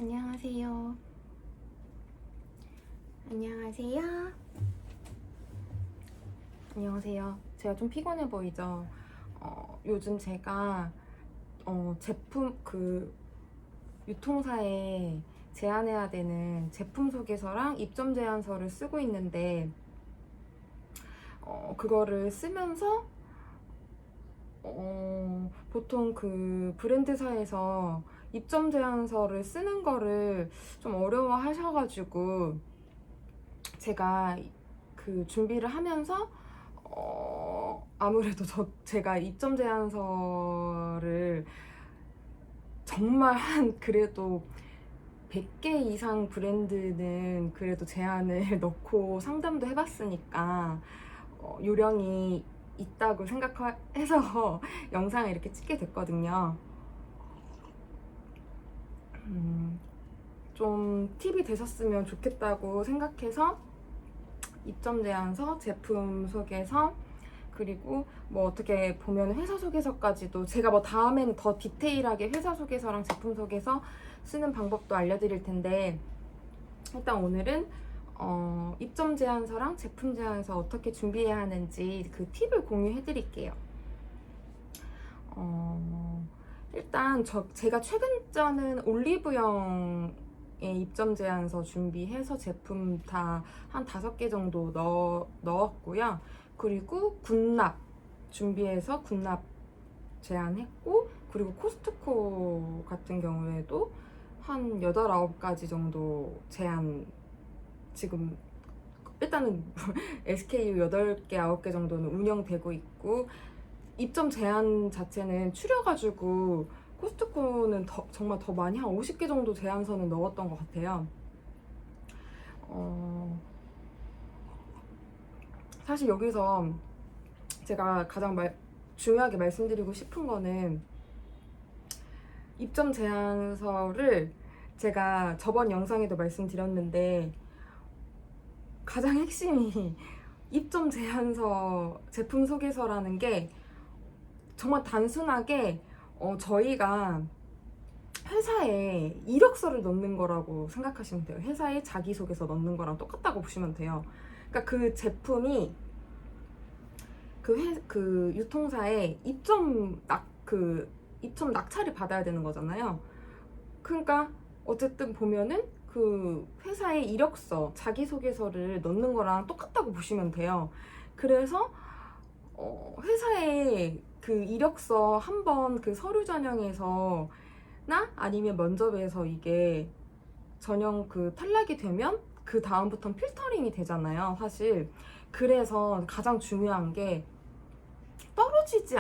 안녕하세요. 안녕하세요. 안녕하세요. 제가 좀 피곤해 보이죠? 요즘 제가 제품 유통사에 제안해야 되는 제품 소개서랑 입점 제안서를 쓰고 있는데 그거를 쓰면서 보통 그 브랜드사에서 입점 제안서를 쓰는 거를 좀 어려워 하셔가지고 제가 그 준비를 하면서 아무래도 제가 입점 제안서를 정말 그래도 100개 이상 브랜드는 그래도 제안을 넣고 상담도 해봤으니까 요령이 있다고 생각해서 영상을 이렇게 찍게 됐거든요. 좀 팁이 되셨으면 좋겠다고 생각해서 입점 제안서, 제품 소개서, 그리고 뭐 어떻게 보면 회사 소개서까지도 제가 뭐 다음에는 더 디테일하게 회사 소개서랑 제품 소개서 쓰는 방법도 알려드릴 텐데 일단 오늘은 입점 제안서랑 제품 제안서 어떻게 준비해야 하는지 그 팁을 공유해 드릴게요. 일단 제가 최근 자는 올리브영의 입점 제안서 준비해서 제품 다 한 5개 정도 넣었고요. 그리고 군납 준비해서 군납 제안했고, 그리고 코스트코 같은 경우에도 한 8, 9가지 정도 제안 지금 일단은 SKU 8개, 9개 정도는 운영되고 있고, 입점 제한 자체는 추려가지고 코스트코는 정말 더 많이 한 50개 정도 제안서는 넣었던 것 같아요. 사실 여기서 제가 가장 중요하게 말씀드리고 싶은 거는 입점 제안서를 제가 저번 영상에도 말씀드렸는데 가장 핵심이 입점 제안서 제품 소개서라는 게 정말 단순하게 저희가 회사에 이력서를 넣는 거라고 생각하시면 돼요. 회사에 자기소개서 넣는 거랑 똑같다고 보시면 돼요. 그러니까 그 제품이 그 유통사에 입점 낙찰을 받아야 되는 거잖아요. 그러니까 어쨌든 보면은 그 회사의 이력서, 자기소개서를 넣는 거랑 똑같다고 보시면 돼요. 그래서 회사에 그 이력서 한번 그 서류 전형에서 아니면 면접에서 이게 전형 그 탈락이 되면 그 다음부터는 필터링이 되잖아요, 사실. 그래서 가장 중요한 게 떨어지지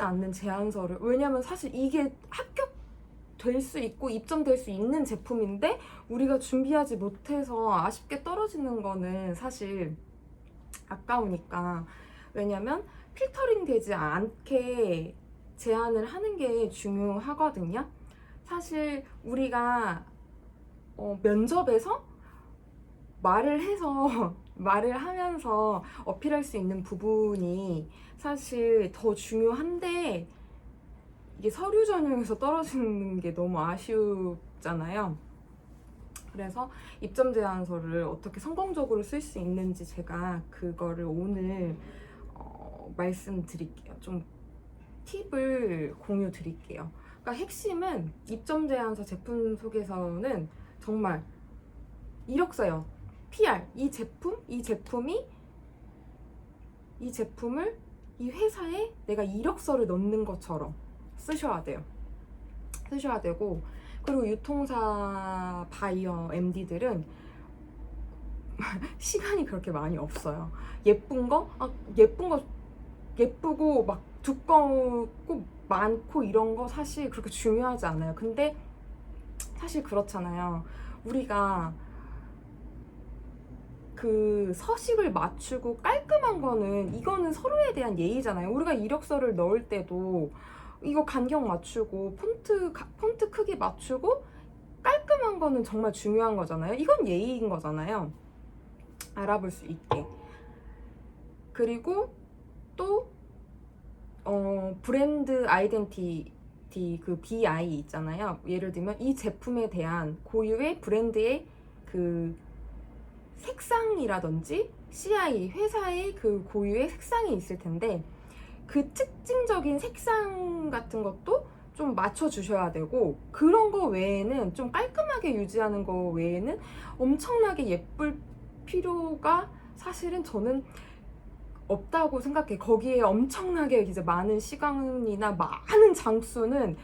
않는 제안서를, 왜냐면 사실 이게 합격될 수 있고 입점될 수 있는 제품인데 우리가 준비하지 못해서 아쉽게 떨어지는 거는 사실 아까우니까. 왜냐면 필터링 되지 않게 제안을 하는 게 중요하거든요. 사실 우리가 면접에서 말을 해서 말을 하면서 어필할 수 있는 부분이 사실 더 중요한데 이게 서류 전형에서 떨어지는 게 너무 아쉽잖아요. 그래서 입점 제안서를 어떻게 성공적으로 쓸 수 있는지 제가 그거를 오늘 말씀드릴게요. 좀 팁을 공유 드릴게요. 그러니까 핵심은 입점 제안서, 제품 소개서는 정말 이력서요. PR, 이 제품을 이 회사에 내가 이력서를 넣는 것처럼 쓰셔야 돼요. 쓰셔야 되고, 그리고 유통사 바이어 MD들은 시간이 그렇게 많이 없어요. 예쁘고 막 두껍고 많고 이런 거 사실 그렇게 중요하지 않아요. 근데 사실 그렇잖아요. 우리가 그 서식을 맞추고 깔끔한 거는, 이거는 서로에 대한 예의잖아요. 우리가 이력서를 넣을 때도 이거 간격 맞추고 폰트 크기 맞추고 깔끔한 거는 정말 중요한 거잖아요. 이건 예의인 거잖아요. 알아볼 수 있게. 그리고 또 브랜드 아이덴티티 비아이덴티티 그 BI 있잖아요. 예를 들면 이 제품에 대한 고유의 브랜드의 그 색상이라든지 CI 회사의 그 고유의 색상이 있을 텐데 그 특징적인 색상 같은 것도 좀 맞춰주셔야 되고, 그런 거 외에는 좀 깔끔하게 유지하는 거 외에는 엄청나게 예쁠 필요가 사실은 저는 없다고 생각해. 거기에 엄청나게 이제 많은 시간이나 많은 장수는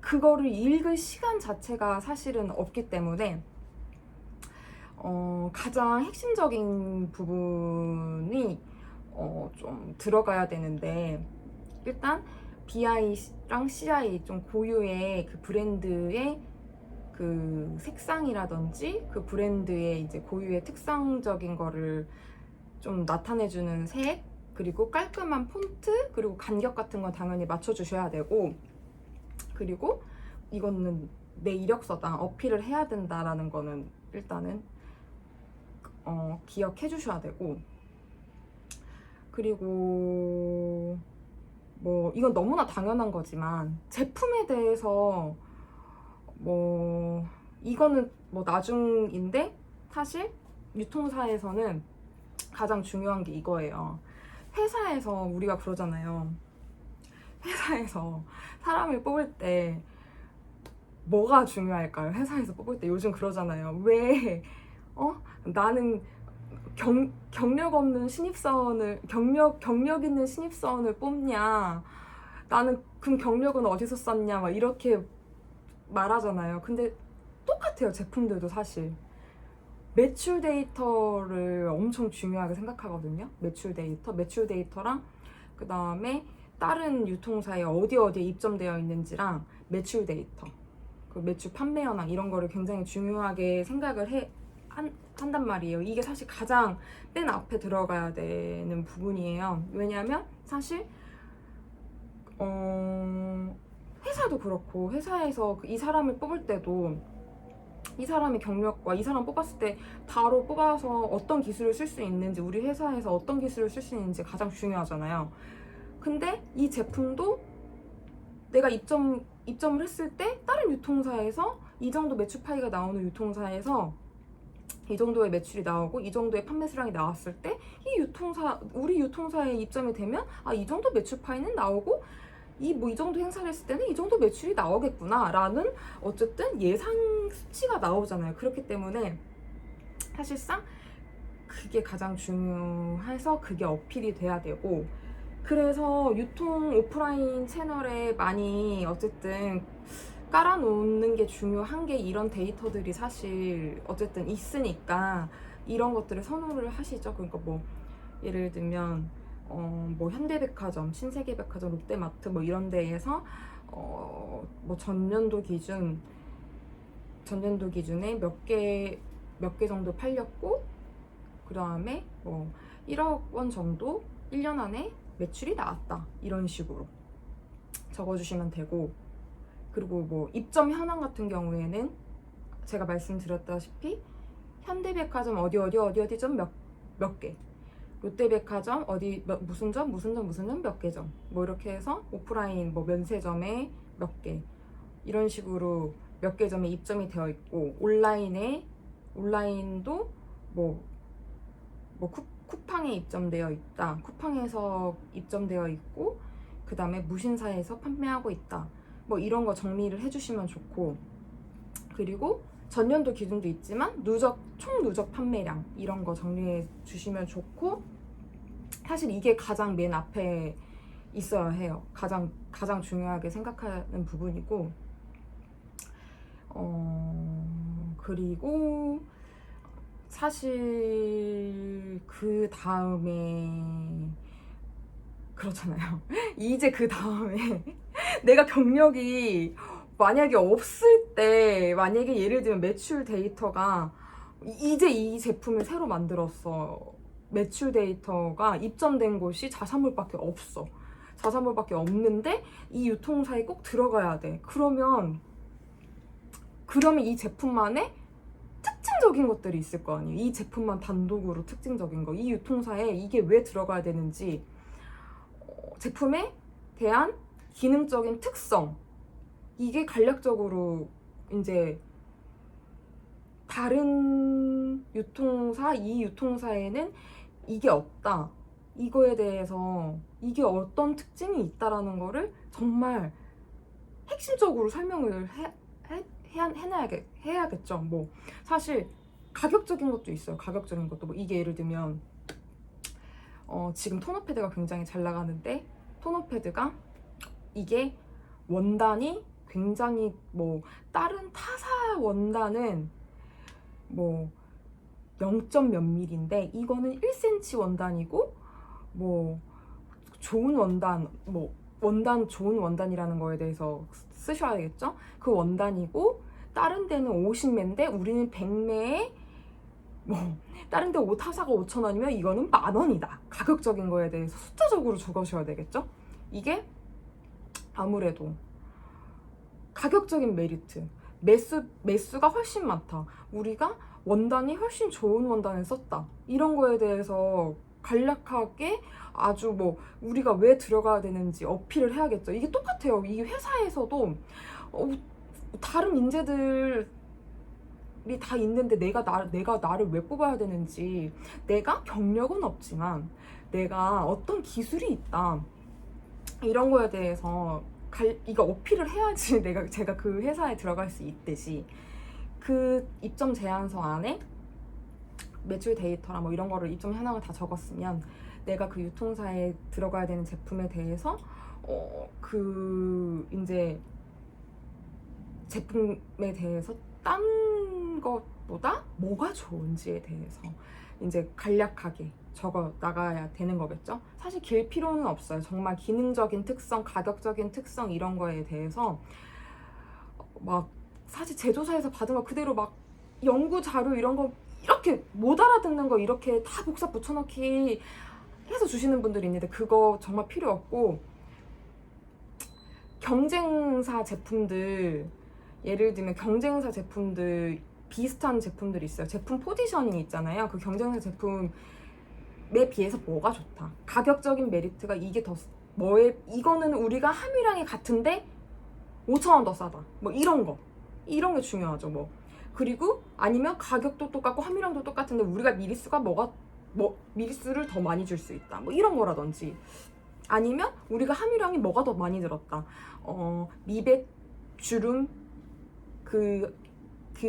그거를 읽을 시간 자체가 사실은 없기 때문에 가장 핵심적인 부분이 좀 들어가야 되는데, 일단 BI랑 CI 좀 고유의 그 브랜드의 그 색상이라든지 그 브랜드의 이제 고유의 특성적인 거를 좀 나타내주는 색, 그리고 깔끔한 폰트, 그리고 간격 같은 건 당연히 맞춰주셔야 되고, 그리고 이거는 내 이력서다, 어필을 해야 된다라는 거는 일단은 기억해 주셔야 되고, 그리고 뭐 이건 너무나 당연한 거지만 제품에 대해서 뭐 이거는 뭐 나중인데 사실 유통사에서는 가장 중요한 게 이거예요. 회사에서 우리가 그러잖아요. 회사에서 사람을 뽑을 때 뭐가 중요할까요? 회사에서 뽑을 때 요즘 그러잖아요. 왜 나는 경력 없는 신입사원을 경력 있는 신입사원을 뽑냐, 나는 그럼 경력은 어디서 쌓냐, 막 이렇게 말하잖아요. 근데 똑같아요. 제품들도 사실 매출 데이터를 엄청 중요하게 생각하거든요. 매출 데이터랑 그 다음에 다른 유통사에 어디에 입점되어 있는지랑 매출 데이터, 그 매출 판매 현황 이런 거를 굉장히 중요하게 생각을 한단 말이에요. 이게 사실 가장 맨 앞에 들어가야 되는 부분이에요. 왜냐하면 사실 회사도 그렇고, 회사에서 이 사람을 뽑을 때도 이 사람의 경력과 이 사람 뽑았을 때 바로 뽑아서 어떤 기술을 쓸 수 있는지, 우리 회사에서 어떤 기술을 쓸 수 있는지 가장 중요하잖아요. 근데 이 제품도 내가 입점을 했을 때 다른 유통사에서 이 정도 매출 파이가 나오는 유통사에서 이 정도의 매출이 나오고 이 정도의 판매 수량이 나왔을 때 우리 유통사에 입점이 되면 이 정도 매출 파이는 나오고 이 정도 행사를 했을 때는 이 정도 매출이 나오겠구나 라는 어쨌든 예상 수치가 나오잖아요. 그렇기 때문에 사실상 그게 가장 중요해서 그게 어필이 돼야 되고, 그래서 유통 오프라인 채널에 많이 어쨌든 깔아놓는 게 중요한 게, 이런 데이터들이 사실 어쨌든 있으니까 이런 것들을 선호를 하시죠. 그러니까 뭐 예를 들면 뭐 현대백화점, 신세계백화점, 롯데마트 뭐 이런 데에서 뭐 전년도 기준에 몇 개 정도 팔렸고, 그 다음에 뭐 1억 원 정도 1년 안에 매출이 나왔다, 이런 식으로 적어주시면 되고, 그리고 뭐 입점 현황 같은 경우에는 제가 말씀드렸다시피 현대백화점 어디 점 몇 개, 롯데백화점 무슨 점 몇 개 점, 뭐 이렇게 해서 오프라인 뭐 면세점에 몇 개, 이런 식으로 몇 개 점에 입점이 되어 있고, 온라인도 뭐 쿠팡에 입점되어 있다, 쿠팡에서 입점되어 있고, 그 다음에 무신사에서 판매하고 있다, 뭐 이런 거 정리를 해주시면 좋고, 그리고 전년도 기준도 있지만 총 누적 판매량 이런 거 정리해 주시면 좋고, 사실 이게 가장 맨 앞에 있어야 해요. 가장 중요하게 생각하는 부분이고, 그리고 사실 그 다음에 그렇잖아요. 이제 그 다음에 내가 경력이 만약에 없을 때, 만약에 예를 들면 매출 데이터가 이제 이 제품을 새로 만들었어. 매출 데이터가 입점된 곳이 자사몰밖에 없어. 자사몰밖에 없는데 이 유통사에 꼭 들어가야 돼. 그러면 이 제품만의 특징적인 것들이 있을 거 아니에요. 이 제품만 단독으로 특징적인 거, 이 유통사에 이게 왜 들어가야 되는지, 제품에 대한 기능적인 특성, 이게 간략적으로 이제 다른 유통사, 이 유통사에는 이게 없다. 이거에 대해서 이게 어떤 특징이 있다라는 거를 정말 핵심적으로 설명을 해야겠죠. 뭐 사실 가격적인 것도 있어요. 가격적인 것도 뭐 이게 예를 들면 지금 토너 패드가 굉장히 잘 나가는데 토너 패드가 이게 원단이 굉장히 뭐 다른 타사 원단은 뭐 0. 몇 밀인데 이거는 1cm 원단이고 뭐 좋은 원단 뭐 원단 좋은 원단이라는 거에 대해서 쓰셔야겠죠. 그 원단이고 다른 데는 50매인데 우리는 100매에 뭐 다른 데 옷 타사가 5,000원이면 이거는 10,000원이다. 가격적인 거에 대해서 숫자적으로 적으셔야 되겠죠. 이게 아무래도 가격적인 메리트, 매수가 훨씬 많다. 우리가 원단이 훨씬 좋은 원단을 썼다. 이런 거에 대해서 간략하게 아주 뭐 우리가 왜 들어가야 되는지 어필을 해야겠죠. 이게 똑같아요. 이 회사에서도 다른 인재들이 다 있는데 내가 나를 왜 뽑아야 되는지, 내가 경력은 없지만 내가 어떤 기술이 있다. 이런 거에 대해서 이거 어필을 해야지 제가 그 회사에 들어갈 수 있듯이 그 입점 제안서 안에 매출 데이터랑 뭐 이런 거를 입점 현황을 다 적었으면 내가 그 유통사에 들어가야 되는 제품에 대해서 그 이제 제품에 대해서 딴 것보다 뭐가 좋은지에 대해서 이제 간략하게 적어 나가야 되는 거겠죠. 사실 길 필요는 없어요. 정말 기능적인 특성, 가격적인 특성 이런 거에 대해서 막 사실 제조사에서 받은 거 그대로 막 연구 자료 이런 거 이렇게 못 알아듣는 거 이렇게 다 복사 붙여넣기 해서 주시는 분들이 있는데 그거 정말 필요 없고, 경쟁사 제품들 예를 들면 경쟁사 제품들 비슷한 제품들이 있어요. 제품 포지셔닝이 있잖아요. 그 경쟁사 제품에 비해서 뭐가 좋다. 가격적인 메리트가 이게 더 이거는 우리가 함유량이 같은데 5,000원 더 싸다. 뭐 이런 게 중요하죠. 뭐 그리고 아니면 가격도 똑같고 함유량도 똑같은데 우리가 미리수를 더 많이 줄 수 있다. 뭐 이런 거라든지, 아니면 우리가 함유량이 뭐가 더 많이 들었다. 미백, 주름 그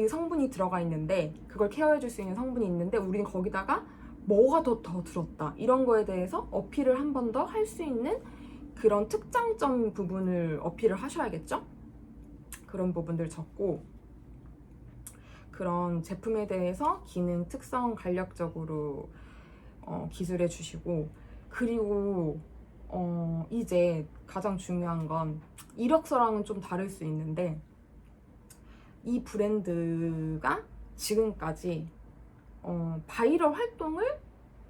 성분이 들어가 있는데 그걸 케어해줄 수 있는 성분이 있는데 우리는 거기다가 뭐가 더 들었다. 이런 거에 대해서 어필을 한 번 더 할 수 있는 그런 특장점 부분을 어필을 하셔야겠죠. 그런 부분들 적고, 그런 제품에 대해서 기능, 특성 간략적으로 기술해 주시고, 그리고 이제 가장 중요한 건 이력서랑은 좀 다를 수 있는데 이 브랜드가 지금까지 바이럴 활동을,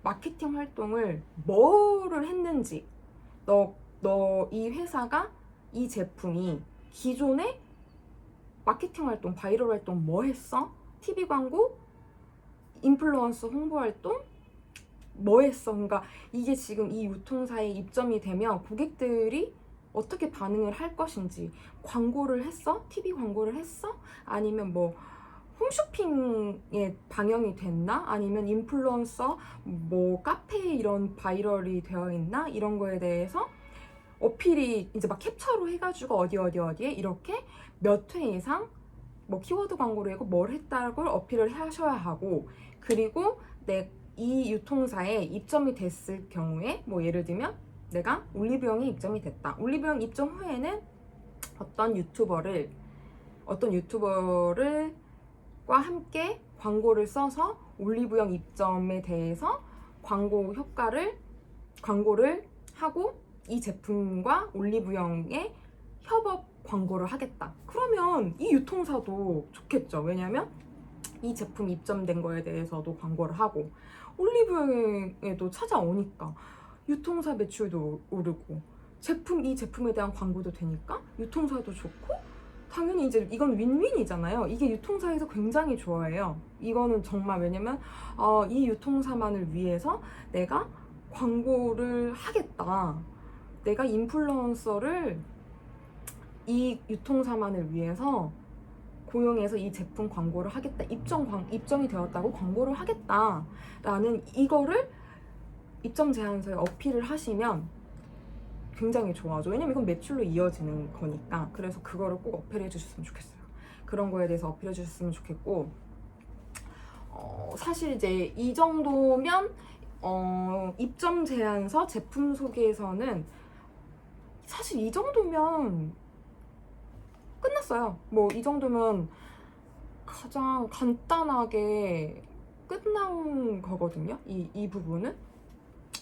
마케팅 활동을 뭐를 했는지, 이 회사가 이 제품이 기존에 마케팅 활동, 바이럴 활동 뭐 했어? TV 광고, 인플루언서 홍보 활동 뭐 했어? 그러니까 이게 지금 이 유통사에 입점이 되면 고객들이 어떻게 반응을 할 것인지, 광고를 했어? TV 광고를 했어? 아니면 뭐 홈쇼핑에 방영이 됐나? 아니면 인플루언서 뭐 카페에 이런 바이럴이 되어 있나? 이런 거에 대해서 어필이 이제 막 캡처로 해가지고 어디에 이렇게 몇 회 이상 뭐 키워드 광고를 하고 뭘 했다고 어필을 하셔야 하고, 그리고 이 유통사에 입점이 됐을 경우에 뭐 예를 들면 내가 올리브영에 입점이 됐다. 올리브영 입점 후에는 어떤 유튜버를과 함께 광고를 써서 올리브영 입점에 대해서 광고를 하고 이 제품과 올리브영의 협업 광고를 하겠다. 그러면 이 유통사도 좋겠죠. 왜냐면 이 제품 입점된 거에 대해서도 광고를 하고 올리브영에도 찾아오니까 유통사 매출도 오르고 이 제품에 대한 광고도 되니까 유통사도 좋고, 당연히 이제 이건 윈윈이잖아요. 이게 유통사에서 굉장히 좋아해요. 이거는 정말, 왜냐면 이 유통사만을 위해서 내가 광고를 하겠다. 내가 인플루언서를 이 유통사만을 위해서 고용해서 이 제품 광고를 하겠다, 입점이 되었다고 광고를 하겠다라는 이거를 입점 제안서에 어필을 하시면 굉장히 좋아하죠. 왜냐면 이건 매출로 이어지는 거니까. 그래서 그거를 꼭 어필해 주셨으면 좋겠어요. 그런 거에 대해서 어필해 주셨으면 좋겠고, 사실 이제 이 정도면 입점 제안서 제품 소개에서는 사실 이 정도면 끝났어요. 뭐 이 정도면 가장 간단하게 끝난 거거든요. 이 부분은.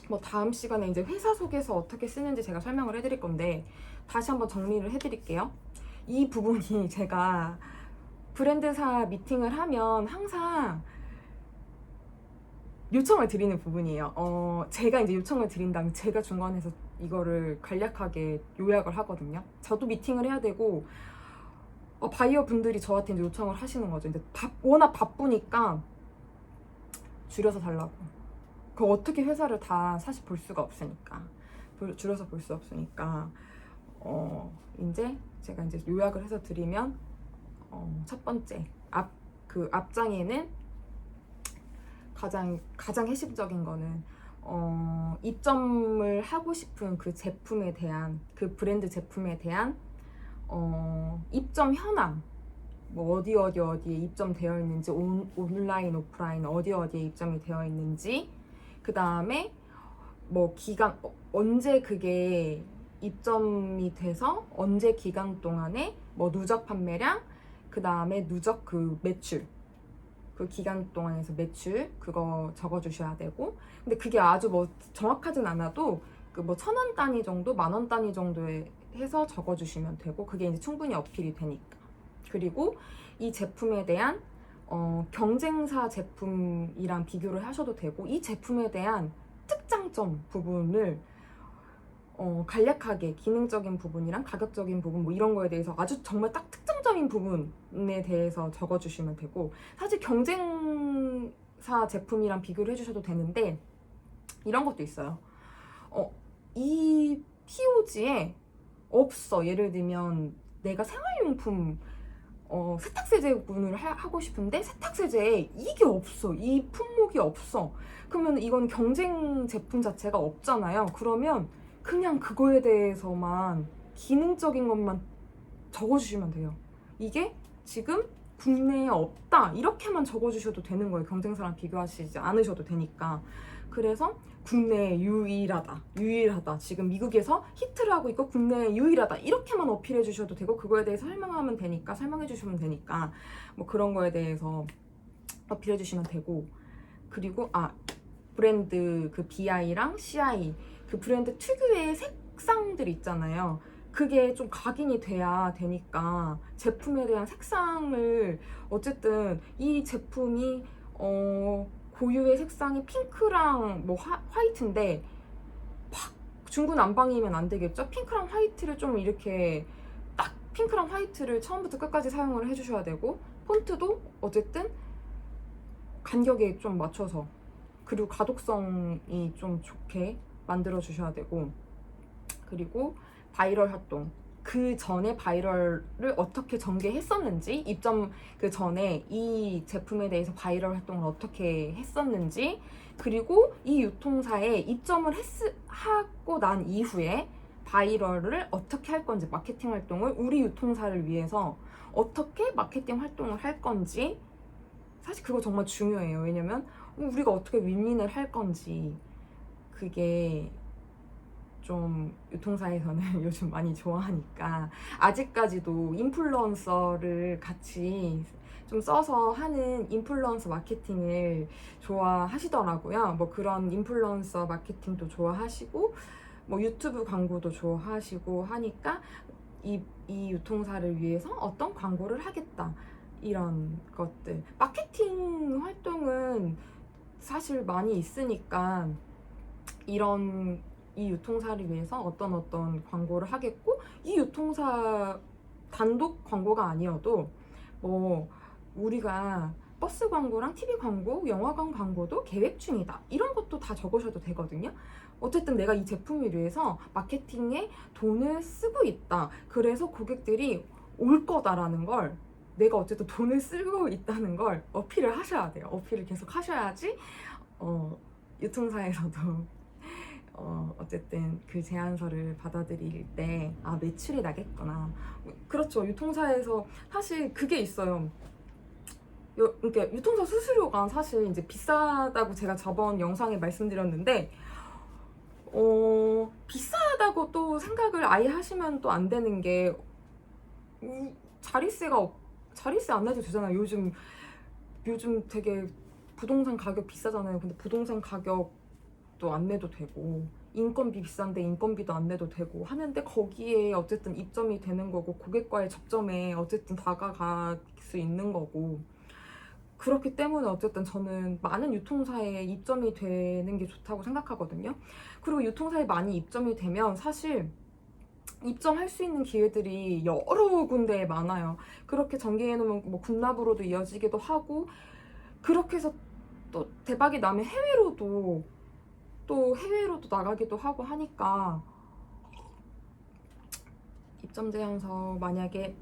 뭐 다음 시간에 이제 회사 소개서 어떻게 쓰는지 제가 설명을 해드릴 건데, 다시 한번 정리를 해드릴게요. 이 부분이 제가 브랜드사 미팅을 하면 항상 요청을 드리는 부분이에요. 제가 이제 요청을 드린 다음에 제가 중간에서 이거를 간략하게 요약을 하거든요. 저도 미팅을 해야 되고, 바이어 분들이 저한테 이제 요청을 하시는 거죠. 이제 워낙 바쁘니까 줄여서 달라고. 그 어떻게 회사를 다 사실 볼 수가 없으니까, 줄여서 볼 수 없으니까, 이제 제가 이제 요약을 해서 드리면, 첫 번째 그 앞장에는 가장 핵심적인 거는 입점을 하고 싶은 그 제품에 대한, 그 브랜드 제품에 대한 입점 현황, 뭐 어디에 입점되어 있는지, 온라인 오프라인 어디에 입점이 되어 있는지, 그 다음에 뭐 기간, 언제 그게 입점이 돼서 언제 기간 동안에 뭐 누적 판매량, 그 다음에 누적 그 매출, 그 기간 동안에서 매출 그거 적어주셔야 되고, 근데 그게 아주 뭐 정확하진 않아도 그 뭐 1,000원 단위 정도, 10,000원 단위 정도에 해서 적어주시면 되고, 그게 이제 충분히 어필이 되니까. 그리고 이 제품에 대한 경쟁사 제품이랑 비교를 하셔도 되고, 이 제품에 대한 특장점 부분을 간략하게 기능적인 부분이랑 가격적인 부분 뭐 이런 거에 대해서 아주 정말 딱 특정적인 부분에 대해서 적어주시면 되고, 사실 경쟁사 제품이랑 비교를 해주셔도 되는데 이런 것도 있어요. 이 POG에 없어. 예를 들면 내가 생활용품 세탁세제분을 하고 싶은데 세탁세제에 이게 없어. 이 품목이 없어. 그러면 이건 경쟁 제품 자체가 없잖아요. 그러면 그냥 그거에 대해서만 기능적인 것만 적어주시면 돼요. 이게 지금 국내에 없다 이렇게만 적어주셔도 되는 거예요. 경쟁사랑 비교하시지 않으셔도 되니까. 그래서 국내에 유일하다, 지금 미국에서 히트를 하고 있고 국내에 유일하다 이렇게만 어필해 주셔도 되고, 그거에 대해서 설명해 주시면 되니까 뭐 그런 거에 대해서 어필해 주시면 되고, 그리고 브랜드 그 BI랑 CI 그 브랜드 특유의 색상들 있잖아요. 그게 좀 각인이 돼야 되니까 제품에 대한 색상을, 어쨌든 이 제품이 고유의 색상이 핑크랑 뭐 화이트인데 중구난방이면 안 되겠죠? 핑크랑 화이트를 좀 이렇게 딱 핑크랑 화이트를 처음부터 끝까지 사용을 해주셔야 되고, 폰트도 어쨌든 간격에 좀 맞춰서, 그리고 가독성이 좀 좋게 만들어 주셔야 되고, 그리고 바이럴 활동, 그 전에 바이럴을 어떻게 전개했었는지, 입점 그 전에 이 제품에 대해서 바이럴 활동을 어떻게 했었는지, 그리고 이 유통사에 입점을 하고 난 이후에 바이럴을 어떻게 할 건지, 마케팅 활동을 우리 유통사를 위해서 어떻게 마케팅 활동을 할 건지, 사실 그거 정말 중요해요. 왜냐면 우리가 어떻게 윈윈을 할 건지, 그게 좀 유통사에서는 요즘 많이 좋아하니까, 아직까지도 인플루언서를 같이 좀 써서 하는 인플루언서 마케팅을 좋아하시더라고요. 뭐 그런 인플루언서 마케팅도 좋아하시고, 뭐 유튜브 광고도 좋아하시고 하니까 이 유통사를 위해서 어떤 광고를 하겠다, 이런 것들. 마케팅 활동은 사실 많이 있으니까 이 유통사를 위해서 어떤 광고를 하겠고, 이 유통사 단독 광고가 아니어도 뭐 우리가 버스 광고랑 TV 광고, 영화관 광고도 계획 중이다. 이런 것도 다 적으셔도 되거든요. 어쨌든 내가 이 제품을 위해서 마케팅에 돈을 쓰고 있다. 그래서 고객들이 올 거다라는 걸, 내가 어쨌든 돈을 쓰고 있다는 걸 어필을 하셔야 돼요. 어필을 계속 하셔야지 유통사에서도 어쨌든 그 제안서를 받아들일 때 매출이 나겠구나. 그렇죠. 유통사에서 사실 그게 있어요. 그러니까 유통사 수수료가 사실 이제 비싸다고 제가 저번 영상에 말씀드렸는데 비싸다고 또 생각을 아예 하시면 또 안 되는 게 자리세 안 내도 되잖아요. 요즘 되게 부동산 가격 비싸잖아요. 근데 부동산 가격도 안 내도 되고, 인건비 비싼데 인건비도 안 내도 되고 하는데 거기에 어쨌든 입점이 되는 거고, 고객과의 접점에 어쨌든 다가갈 수 있는 거고, 그렇기 때문에 어쨌든 저는 많은 유통사에 입점이 되는 게 좋다고 생각하거든요. 그리고 유통사에 많이 입점이 되면 사실 입점할 수 있는 기회들이 여러 군데에 많아요. 그렇게 전개해놓으면 뭐 군납으로도 이어지기도 하고, 그렇게 해서 또 대박이 나면 해외로도 나가기도 하고 하니까, 입점 제안서 만약에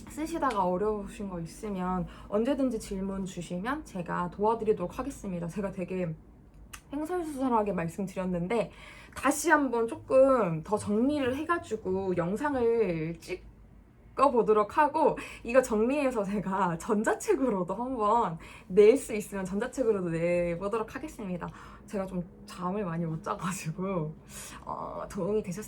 쓰시다가 어려우신 거 있으면 언제든지 질문 주시면 제가 도와드리도록 하겠습니다. 제가 되게 횡설수설하게 말씀드렸는데 다시 한번 조금 더 정리를 해가지고 영상을 찍어보도록 하고, 이거 정리해서 제가 전자책으로도 한번 낼 수 있으면 전자책으로도 내보도록 하겠습니다. 제가 좀 잠을 많이 못 자가지고 도움이 되셨을까요?